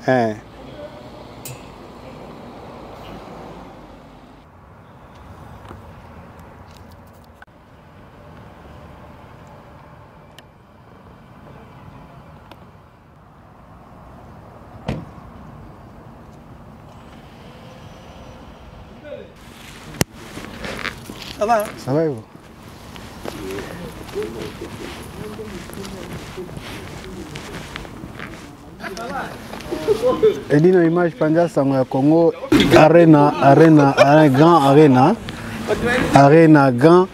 Ça va? Ça va, vous? Et dis nos images pendant Sango Congo, arena, grand arena, grand.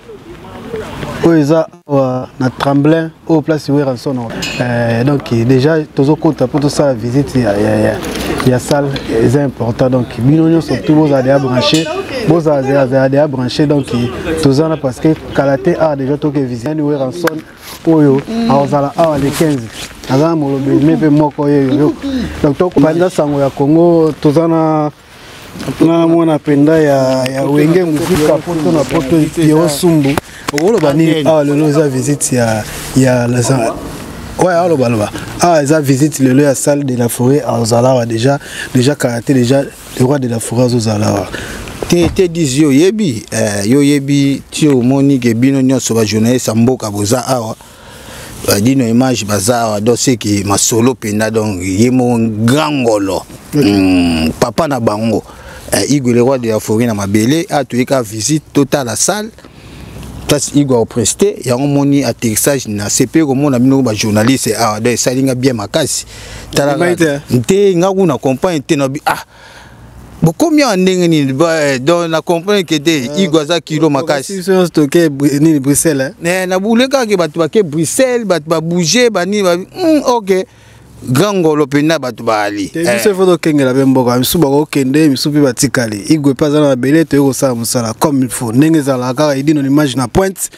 Où ils ont na tremblin au place où ils sont. Donc déjà tous au côté pour tout ça visite il y a salle c'est important donc binonio surtout vos adhérents branchés vos adhérents branchés donc tous en parce que Kalaté a déjà tout que visiter où ils sont oyo aozala a les 15 avant mon mais peu moko yo donc to pendant Sango ya Congo tous en na mwana penda ya wenge muzika poto na poto yo sumbu okolo bani a lelo za visite ya la ouais alors balba ah za visite lelo ya salle de la forêt à Ozala déjà Karaté déjà le roi de la forêt Ozala te dizio yebi yo yebi ti omoni ke bino nyonso ba journaliste mboka boza awa dino image baza do c'est que masolo penda donc yemo grangolo papa na bango Igwe le roi de la forêt na mabele a tuika visite totale la salle place Igwe a presté ya moni atterrissage na CP comme on a bino ba journaliste a de salinga bien makasi tala nte ngaku na compagnie te no ah bon combien ndenge ni dans la compagnie que de Igwe za kilo makasi si on stocké ni Bruxelles na bouleka ke batu ba ke Bruxelles batu ba bouger bani OK Grangolo pena batu bali biso foto kengela bemboka misu bako kende misu pe batikali Igwe paza na belé te ko sa musala comme il faut ndenge za la kaka idino image na pointe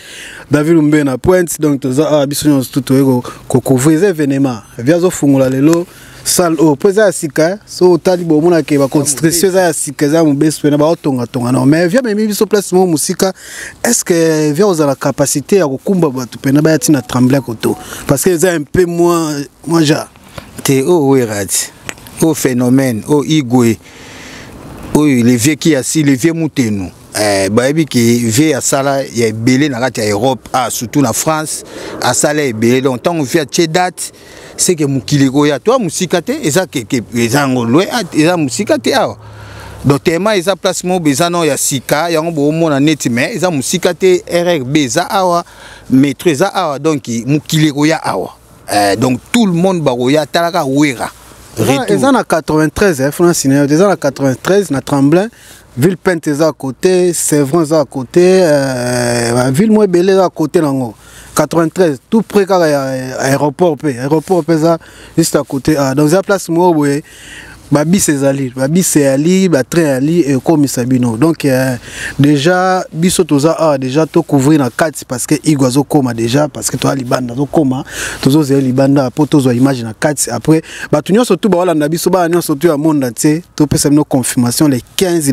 David Lumbe na pointe donc toza biso nyonso tout ko couvrir événement viazo fungula lelo salle au pesa sika so tali bo mona ke ba construction za sika za mbeso pena ba otonga non mais via même biso place mo musika est-ce que via aux la capacité à kokumba batu pena ba tina trembler koto parce que c'est un peu moins ja te o werati o phénomène o Igwe o les vieux qui assis les vieux mutenu baebi ki vieux asala ya belé na kati ya Europe surtout na France asala belé donc tant on vient chez date c'est que mukili ko ya toi musika te eza ke eza ngolwe eza musika te awa donc tema eza placement bezano ya sika ya ngo mona neti mais eza musika te RRB eza awa maîtrise awa donc mukili ko ya awa donc tout le monde baroya talaka wera ils en a 93 France ils en a 93 na Tremblin ville Pente à côté Sevran à côté ville moins belé à côté nango 93 tout près car aéroport ça juste à côté dans la place moi babi c'est ali ba train ali et comme Sabino donc déjà biso toza déjà to couvrir na 4 parce que Igwazo koma déjà parce que toi libanda zo koma tozo ze libanda pour tozo image na 4 après ba tunyo surtout ba wala na biso ba nyo surtout à monde entier to pesa no confirmation les 15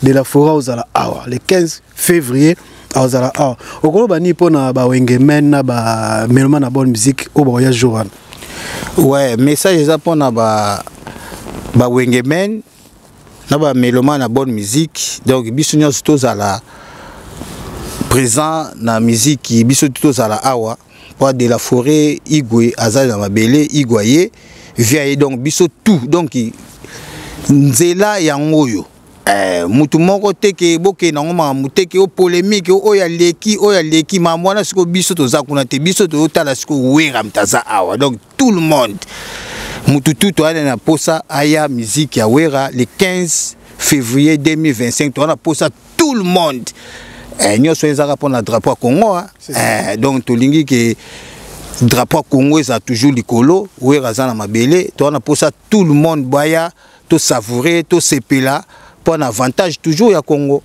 de la forêt aux ala awa les 15 février aux ala awa okolo bani pona ba wengemen na ba meloma na bonne musique au voyage joran ouais message ça pona ba wengemen na ba meloma na bonne musique donc biso nyonso tozala présent na musique biso tozala awa pour de la forêt Igwe azali na mabele Igwe via donc biso tout donc nzela yango yo mutu moko teke boke na ngoma muteke o polémique o ya leki mamwana siko biso tozakuna te biso totala siko wera mtaza awa donc tout le monde Mututu toi na posa aya musique ya wera le 15 février 2025 toi na posa tout le monde nyoso ezaka pour na drapeau Congo donc tolingi que drapeau Congo est toujours likolo wera za na mabele toi na posa tout le monde baya to savourer to sepela pour un avantage toujours ya Congo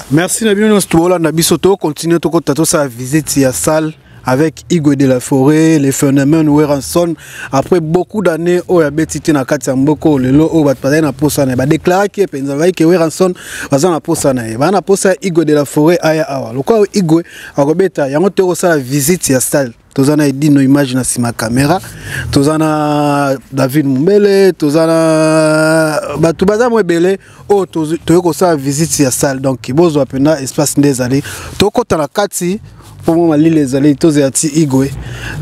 merci na bino stola na biso to continuer to kota to sa visite ya salle avec Igwe de la forêt, les phénomènes Weranson, après beaucoup d'années, au Yabetiti na Katsamboko, le lot au Batpade na Posana, ba déclaré que Penzavaï que Weranson va na Posana, va na Posa Igwe de la forêt aya awa. Le quoi Igwe a rebeta, yango te rosa la visite ya salle tozana Edino Image na sima caméra, tozana David Mumbele, tozana batu baza mo ebele o toyoko sa visite ya salle donc bozo apena espace ndezali tokota na kati pour moi malile ezali toze ati Igwe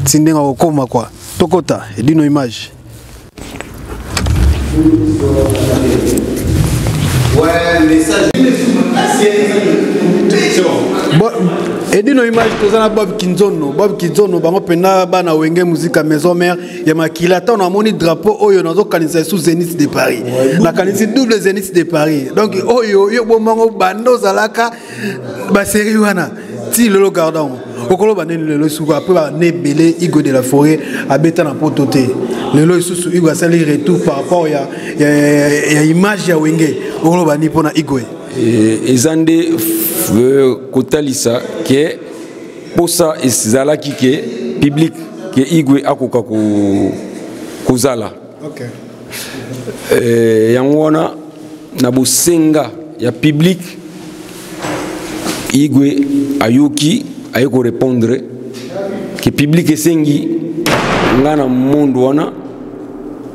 tindenga kokoma kwa tokota Edino Image. Ouais, message. Edino Image tozana Bob Kinzono bango pena bana wenge musique maison mère ya makila ta on moni drapeau oyo nazo kanisa sous Zénith de Paris la kanisa double Zénith de Paris donc oyo yo bomango bando zalaka ba série wana ti lelo gardon okolo banene lelo suko après ba ne belé Igwe de la Forêt abeta na pototé lelo susu Igwe asali retour par rapport ya image ya wenge okolo bani pona Igwe ezande kotalisa ke posa ezala kike public ke Igwe akoka kozala okay yango wana na bosenga ya public Igwe ayoki ayeko répondre ke public esengi ngana monde wana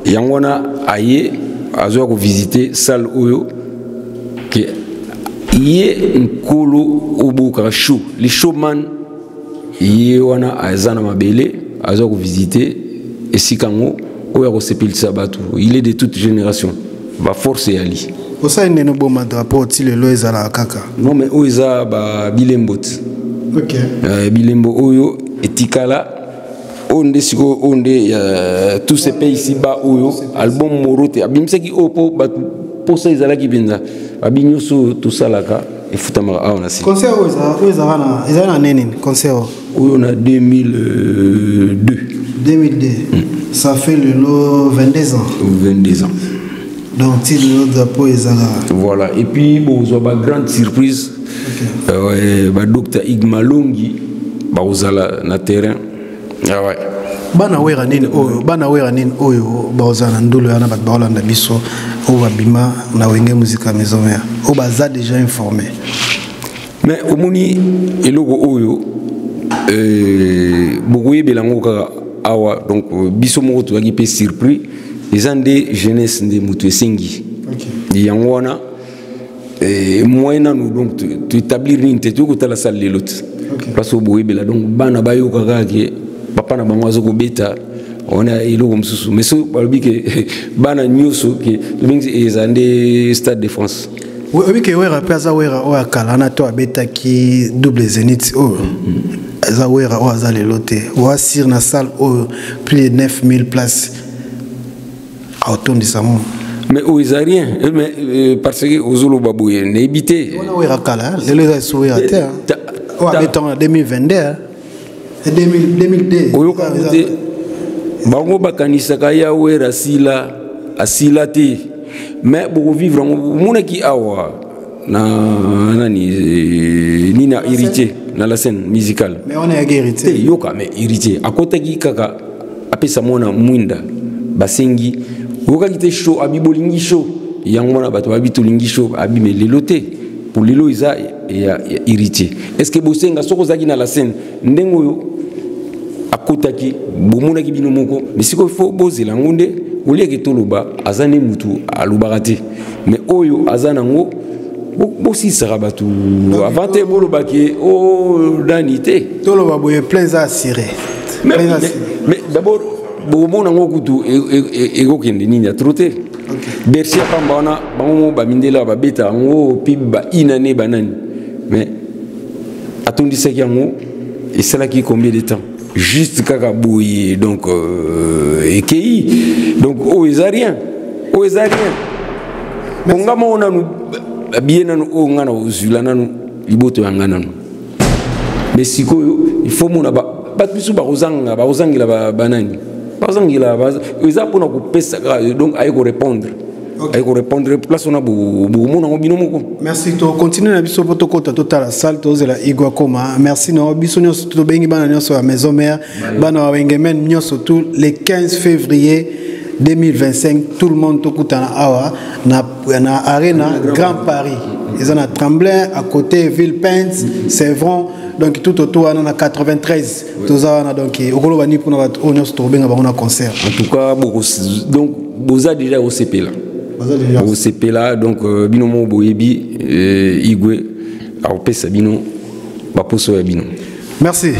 yango wana aye azoya ko visiter salle oyo ke ye nkolo obuka show les showman ye wana azana mabele azoya ko visiter esikango oya ko sepelisa batu il est de toute génération ba force yali osa ndeno boma drapeau ti lelo ezala kaka non mais oza ba bilembot okay bilembo oyo etikala onde siko onde ya tous ces pays ici bas oyo album morote abimseki opo batu posa ezalaki benza abinyoso tosalaka efutama aona si concert oza na neni concert oyo na 2002 ça fait le 22 ans donc ti le drapeau ezala voilà et puis bon zo ba grande surprise ba docteur Igmalongi ba ozala na terrain ouais bana wera nini oyo ba ozala ndolo yana bat ba olanda biso o babima na wenge musique maison mère o baza déjà informé mais omoni eloko oyo bokoye belango kaka awa donc biso moko to yaki pe surpris les ande jeunesse de mutu esengi yango wana moyena nous donc tu établir une tête ko tala salle de l'autre parce que boye bela donc bana bayo kaka ke papa na bango azoko beta on a iloko msusu mais so balobi ke bana nyoso ke mingi ezande stade de France oui ke wera plaza wera o akala na to abeta ki double Zénith o za wera o azale lote o asir na salle o plus de 9000 places autour de ça mais aux rien mais parce que aux olo babouye n'habité on a wera kala le les souya terre o abeton 2022 et 2002 oyo ka bango bakanisa ka ya wera sila asila te mais pour vivre mona ki awa na nani ni na héritier na la scène musicale mais on est héritier yoka mais héritier akota ki kaka apesa mona mwinda basengi oka kite show abibolingi show yango na bato abitolingi show abime lelote pour lelo isa ya héritier est-ce que bosenga soko zaki na la scène ndengo yo akotaki bomona ki bino moko mais siko faut bozela ngonde olieke toloba azane mutu alubakate mais oyo azana ngo bosi sera batu avant te boloba ki o danité toloba boye plein za assuré mais d'abord bomona ngo kutu ego kende nini ya troté bersi pamba wana bango bamindela babeta ngo piba inane banani mais atondisaki yango et cela qui combien de temps juste kaka boye donc ekei donc o ezarien ngama ona nu biena nu o ngana uzula nanu liboto yanga nanu mais sikoyo il faut mona ba bisu ba ozangila banani bazangila eza pona ko pesa donc ay ko répondre place on a beaucoup bino moko merci to continuer na biso poto kota total salle tozela Igwe koma merci na biso nyoso to bengi bana nyoso ya maison mère bana wengemen nyoso tout le 15 février 2025 tout le monde to kutana awa na Arena Grand Paris. Ils ont un Tremblay à côté Villepinte, Sévron. Donc tout autour on a 93. Tout ça donc au bani pour un concert. En tout cas donc vous avez déjà au CP là. Au CP là donc binomo boyebi igwe a pesa bino ba poso ya bino. Merci.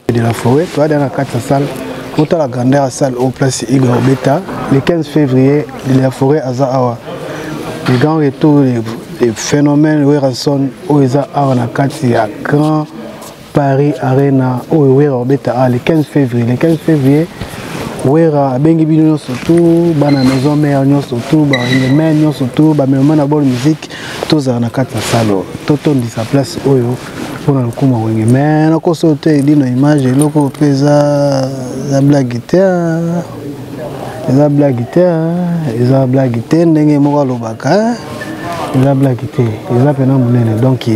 De la forêt, toi dans la 4 salle, autant la grandeur salle au place Igor Beta, le 15 février, de la forêt à Zahawa. Les grands retours, les phénomènes, Weranson, Oeza Awana Kati, à Grand Paris Arena, Oeza Beta, le 15 février. Le 15 février, Wera Bengi Bino surtout, Bana Maison Mère surtout, Bana Mère surtout, Bana Bonne musique, tous à la 4 salle, tout on dit sa place Oyo. Pour le coup, mais on a sauté une image et l'eau pesa la blague la blague n'engé moi l'obaka la blague la peine donc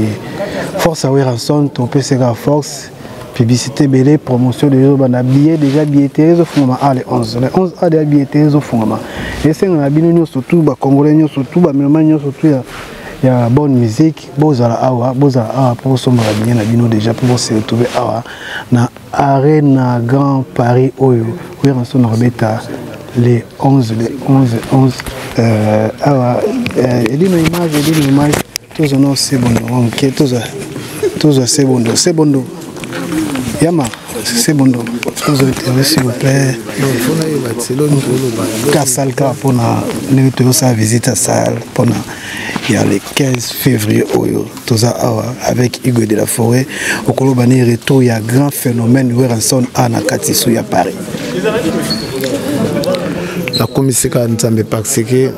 force à Weranson ton PC force publicité belé promotion de jour bana billet déjà billetterie au fond les 11 a des billetterie au fond et c'est un abino surtout ba congolais surtout ba melman surtout il y a bonne musique, bozala awa pour sombre bien na bino déjà pour se retrouver awa na Arena Grand Paris Oyo. Oui, on s'en rebeta les 11 awa et dit une image tous on c'est bon OK tous c'est bon Yama c'est bon s'il vous plaît Kassal pour nous sa visite à salle pour il y a le 15 février avec Hugo de la Forêt au Kolobani retour il y a grand phénomène Weranson à Nakatisu à Paris. La commission Nzambe parce que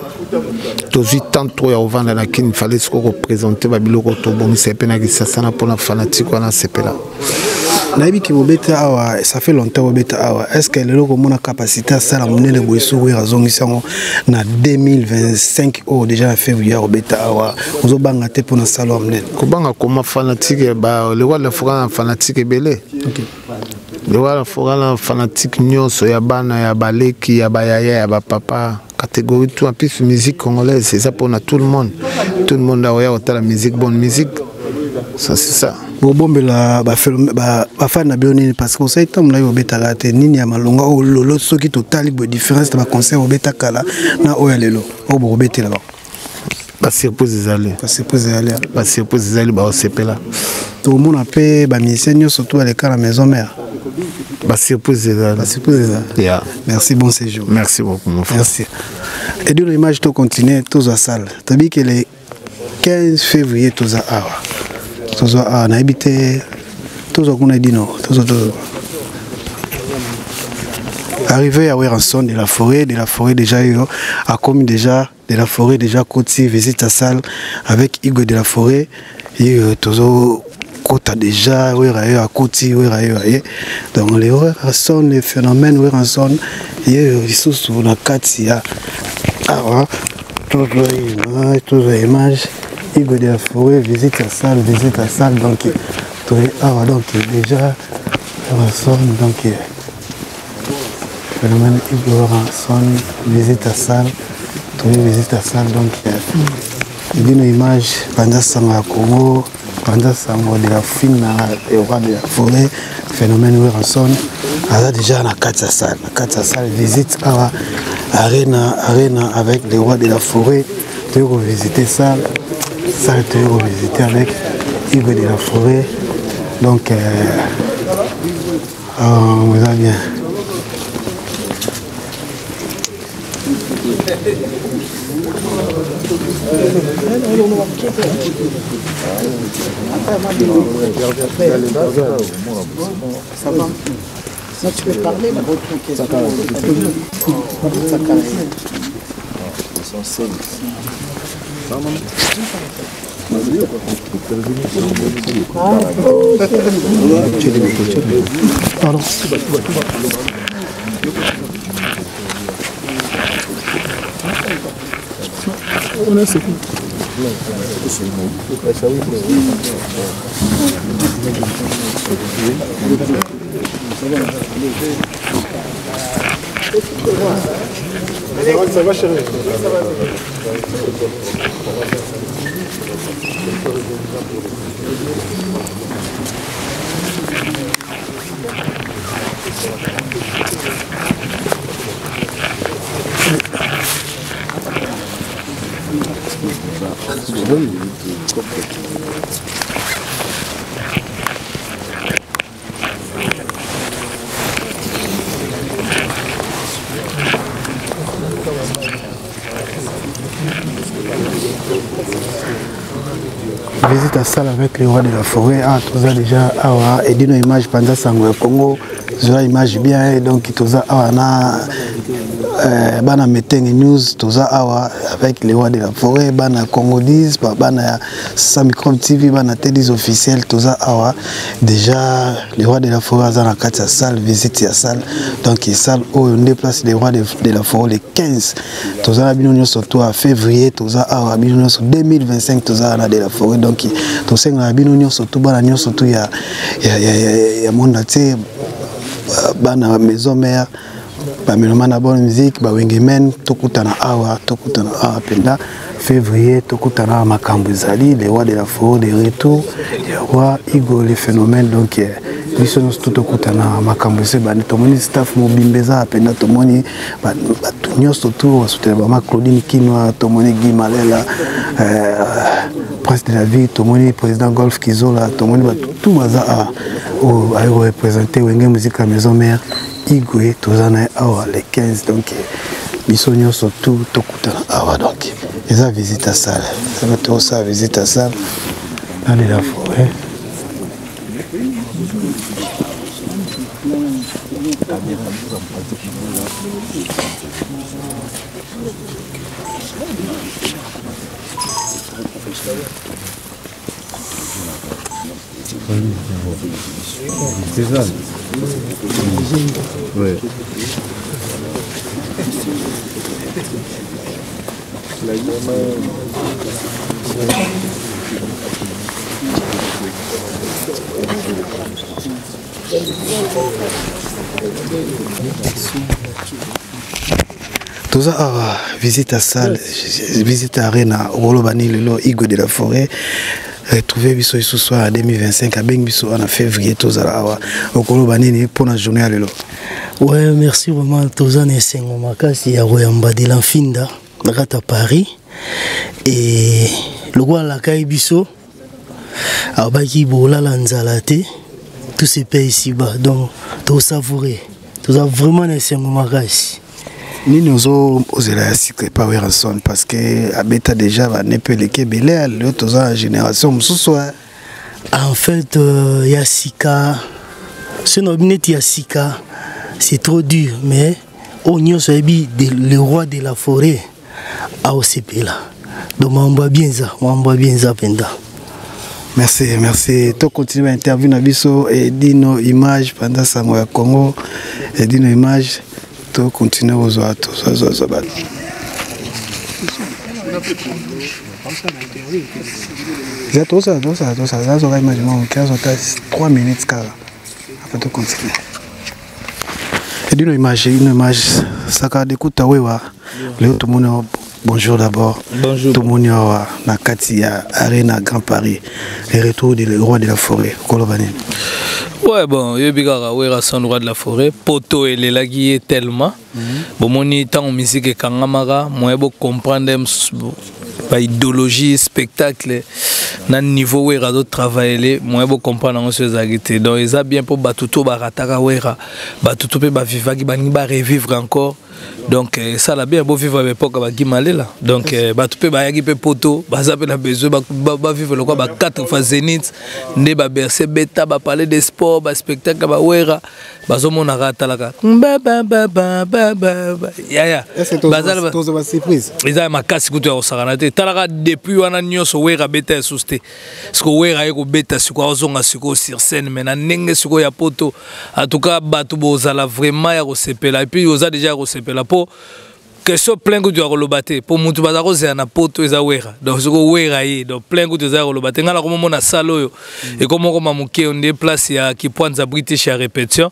tous tant trop ya ovanda na kin fallait se représenter babiloko to bon c'est pena ki sasana pour la fanatique on a sepela. Naïbi qui obeta awa ça fait longtemps obeta awa est-ce que le logo mona capacité à ça la monnaie de boisso raison ici na 2025 déjà en février obeta awa ozo banga te pour na salon amne ko banga comme fanatique ba le wala fora fanatique belé OK le wala fora fanatique nyonso ya bana ya baleki ya bayaya ya ba papa catégorie tout en plus musique congolaise c'est ça pour tout le monde a la musique bonne musique ça c'est ça bobombela ba fan na bioni parce que ça itam na obeta la nini ya malonga o lolo soki total bo différence de ba concert obeta kala na o ya lelo o bo obeta là ba surprise zali ba osepela tout le monde appelle ba musicien surtout à l'écart la maison mère ba surprise zali yeah. Merci, bon séjour. Merci beaucoup mon frère. Merci. Et d'une image to continuer tous à salle tabi que le 15 février tous à awa tous à na habité tous à kuna dino tous arrivé à Weranson de la forêt déjà a commis déjà de la forêt déjà côté visite à salle avec Hugo de la forêt et tous Kota déjà à côté donc les Weranson les phénomènes Weranson et sous la katia ah toutes les images Hugo de la forêt visite à salle donc donc déjà Weranson donc phénomène Hugo Weranson visite à salle donc une image pendant Sanga Congo pendant Sango de la film et roi de la forêt phénomène Weranson déjà na katia salle visite à Arena avec les rois de la forêt tu veux visiter ça tu veux visiter avec Hugo de la forêt donc vous allez bien ça va. Ça tu peux parler de votre question. Pardon. Ça va chérie. Visite à salle avec les rois de la forêt. Ah, tout ça déjà, ah, et d'une image pendant Sango Congo, tout ça image bien, donc tout ça, ah, bana meeting news, tout ça, ah, avec les rois de la forêt, bana Congo 10, bana Samicrom TV, bana Télis officiel, tout ça, ah, déjà, les rois de la forêt, dans la carte à salle, visite à salle, donc ils salle, où on déplace les rois de la forêt les 15, tout ça, la surtout à février, tout ça, ah, 2025, tout ça, de la forêt, donc tout ça, la binonion surtout, bana surtout, il y a mon athée, bana maison mère, bamilomana bonne musique, bawengemen, tokutana awa penda, février, tokutana makambuzali, les rois de la forêt, les retours, les rois, Igo, les phénomènes, donc ils sont tous tokutana makambuzali, tomoni staff mobimbeza, penda tomoni, batunyo surtout, soutenir Claudine Kinoa, tomoni Guy Malela, prince de la ville, tomoni président Golf Kizola, tomoni tout baza a représenté Wenge musique à maison mère. Igwe, tous en a les 15, donc Bissonio surtout, Tokutana Awa, donc ils ont visité à salle. Ça va tout ça, visite à salle, dans la forêt. C'est ça. Ouais. Tout ça, visite à salle, visite à Arena, Rolobani, le Igo de la forêt. Retrouver biso ce soir à 2025 à Bengiso en février tous à la Okolo Banini pour la journée à l'élo. Ouais, merci vraiment Tozan et Sengo Makasi ya Royamba de l'Infinda à Paris et le roi la kai biso a baki bola lanzalate tous ces pays ici-bas donc tout savourer tout ça vraiment et Sengo Makasi. Ni nous aux la secret power son parce que abeta déjà va ne peut les kebele l'autre génération soir. En fait Yasika ce nobinet Yasika c'est trop dur mais on sobi le roi de la forêt à OCP là. Donc on voit bien ça penda. Merci, merci. Tu continues à interviewer Nabiso et dit nos images pendant ça au Congo et dit nos images. Tu continues aux autres. C'est tout ça. Là, j'aurais imaginé 3 minutes car après tu continues. Et d'une image, ça a des coups de taouéwa. Tout le monde, bonjour d'abord. Bonjour. Tout le monde est na Katia, Arena, Grand Paris. Le retour des rois de la forêt. Kolobani. Ouais, bon, Yobigara, Wera son roi de la forêt. Poto et les laguiers tellement. Bon, mon temps en musique et Kangamara, moi, je comprendre idéologie, spectacle, dans le niveau où il y a d'autres travail, moi je comprends ces activités. Donc ils ont bien pour Batuto Barataka Wera, Batuto pe Baviva qui va revivre encore Donc ça la bien beau vivre à l'époque ba Guimalé là. Donc ba tout peut ba yaki pe poto, ba za pe na besoin ba vivre le quoi ba 4 fois Zénith, né ba bercer bêta ba parler des sports, ba spectacle ba wera, ba zo mona rata la ka. Ya. Bazal ba surprise. Eza makasi kutu ya osakanate. Talaka depuis wana nyonso wera bêta suste. Parce que wera yeko bêta siko ozonga siko sur scène mais na ndenge siko ya poto. En tout cas batu bozala vraiment ya kosepela et puis oza déjà kosepela po question plein que tu as relobate pour mutu bazako c'est na poto eza wera donc siko wera yi donc plein que tu as relobate ngala comme mona salo et comme muke on est place ya ki Pwanza British à répétition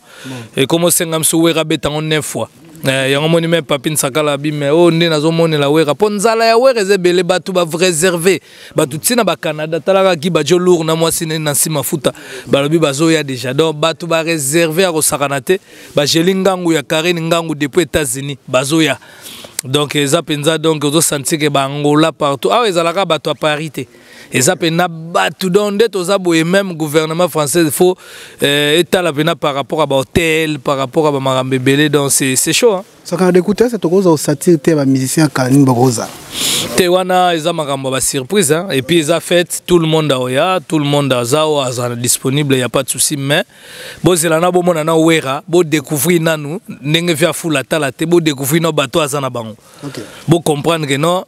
et comme sengam so wera beta en 9 fois yango moni même papine sakala bime o nde nazomone la wera po nzala ya wera ezebele batu ba réservé batu tina ba Canada talaka ki ba jo lourd na mwasi na sima futa balobi bazo ya déjà donc batu ba réservé à kosakanate ba jelingangu ya Karine ngangu depuis États-Unis bazo ya donc eza penza donc ozo sentir que ba Angola partout ah ezalaka batu à parité eza pena batu donde toza boye même gouvernement français il faut état la pena par rapport à ba hôtel par rapport à ba marambebele donc c'est chaud hein ça quand d'écouter cette cause au satire te ba musicien Kanine Bogoza te wana eza makambo ba surprise hein et puis eza fait tout le monde oya tout le monde azao azana disponible y a pas de souci mais bo zelana bo mona na wera bo découvrir nanu ndenge via fula tala te bo découvrir no bato azana bango OK bo comprendre que non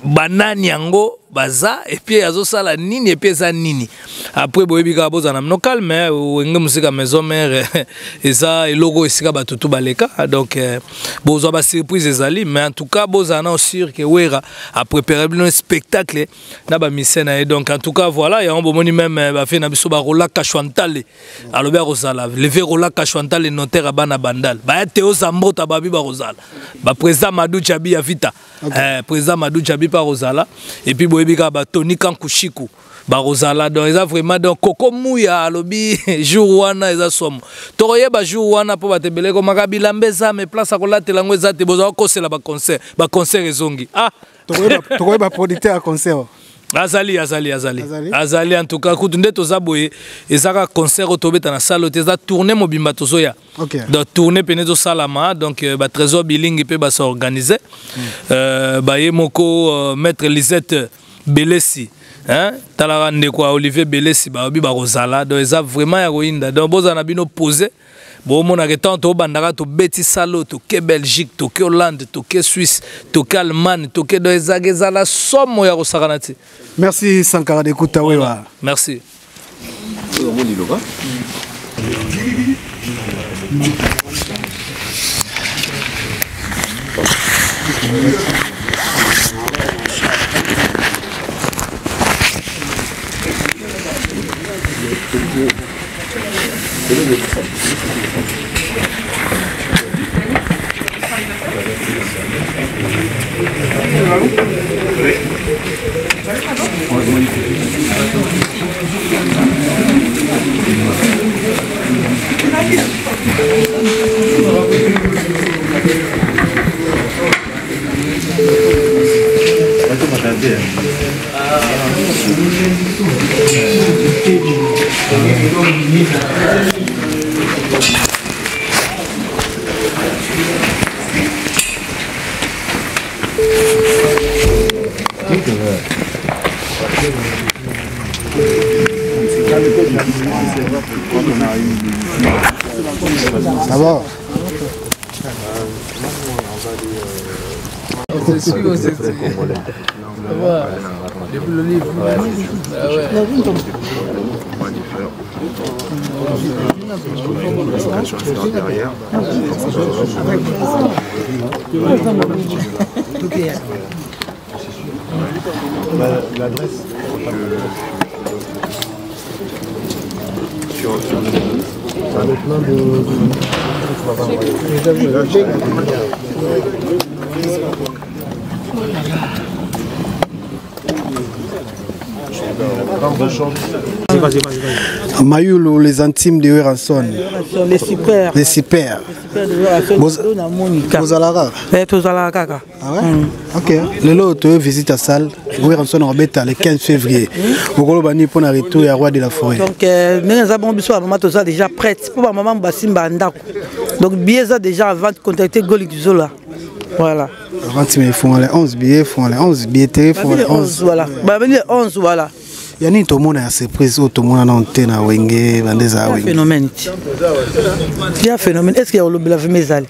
banani yango baza et puis azo sala nini et puis ça nini après boyebi ka boza na no calme ngem musika maison mère et ça et logo esika batutu baleka donc bozo ba surprise ezali mais en tout cas boza na sûr que wera a préparé un spectacle na ba misena et donc en tout cas voilà ya on bomoni même ba fait na biso ba rola kashwantale alobe rozala lever rola kashwantale notaire bana bandal ba Théo Zambota babi ba rozala ba président Madou Chabi ya vita président Madou Chabi pa rozala et puis bika ba Tony Kankushiku ba rozala donc eza vraiment donc Koko Mouya alobi jour wana eza somo toroye ba jour wana po batebele ko makabila mbeza me place a kolatela ngo eza te boza kosela ba concert ezongi ah toroye ba producteur à concert azali en tout cas kutunde toza boye ezaka concert otobeta na salle teza tourner mobimba tozoya donc tourner penezo salama donc ba trésor bilingi pe ba s'organiser ba yemoko maître Lisette Belesi hein talaka ndeko Olivier Belesi ba obi ba rozala donc eza vraiment ya roinda donc boza na bino poser bon mon arrêtant to bandaka to beti salo to ke Belgique to ke Hollande to ke Suisse to ke Allemagne to ke do ezageza la somme ya kosakanati merci Sankara de Kutawewa merci Ça va. Depuis le livre. L'adresse Mayoulou, les intimes de Weranson. Les super. Les super. Bozalara. Ah ouais? Ok. Le lot, tu visites la salle. Weranson en bêta le 15 février. Vous avez pour un retour à Roi de la Forêt. Donc, nous avons déjà prête. Pour maman Bassim Bandako. Donc, bien déjà avant de contacter Goli du Zola. Voilà. Avant, ils font les 11 billets, font les 11 billets, font les 11. Voilà. Les 11, voilà. Il y a tout le monde à surprise, tout le monde a antenne à Wenge, il y a un phénomène. Il y a un phénomène. Est-ce qu'il y a le Vemezal?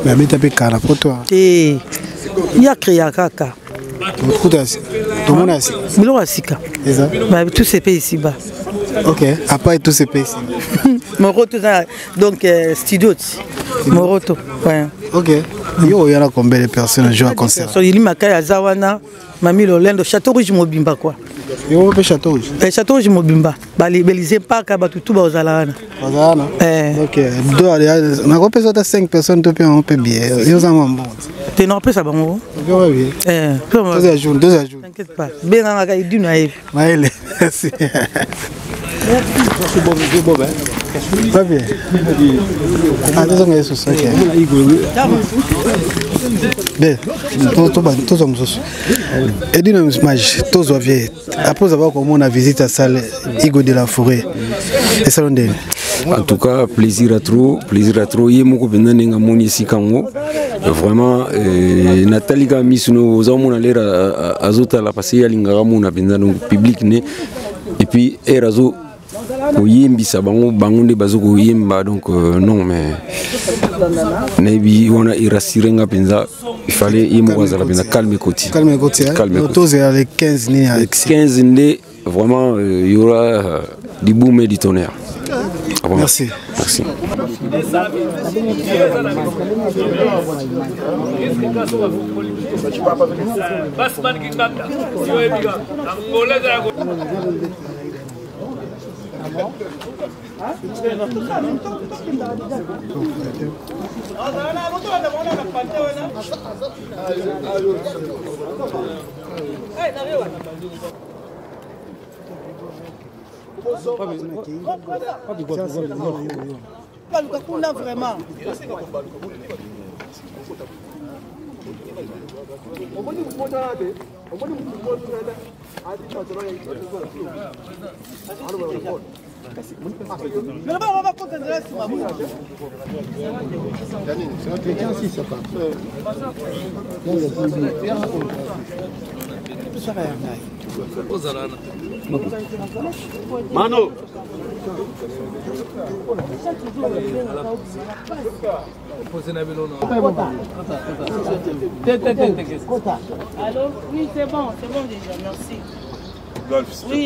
Mais il y a un cara pour toi. Il y a créé un caca. Tout le monde a assis. Tous ces pays ici-bas. Ok, après tous ces pays ici. Moroto, donc studio. Moroto. Ok. Il y a combien de personnes jouent à concert? Il y a Makaya Zawana, Mami Lolendo, Château Rouge Mobimba quoi. Il y a un Château Rouge. Château Rouge Mobimba. Balisé pas Kabatutu Bazalana. Bazalana. Ok. On a repris 5 personnes qui ont payé bien. Il y a un bon. Tu n'as pas ça bon. Oui. Deux jours. T'inquiète pas. Bien on a dit naïf. Merci. Pas bien. Ah, désolé, c'est ok. Bien, tous sommes tous. Et dis nous, tous vieux. Après avoir comme on a visité la salle Igo de la Forêt. Et ça l'ondé. En tout cas, plaisir à trop. Il y a beaucoup de gens ici vraiment, Nathalie Gamisno, aux hommes à l'air à Zota la passé à l'Ingaramon à Bendano public. Et puis, Erazo. Oyembisa bango de bazoko yemba donc non mais nebi on a irasirenga penza il fallait yemwaza la penza calme côté tous avec 15 ni avec 15 ndé vraiment il y aura du boom et du tonnerre. Merci. Vraiment. Mais là-bas, on va concentrer sur ma bouche. C'est un chrétien aussi, ça part. Mano. Alors, oui, c'est bon déjà, merci. Oui.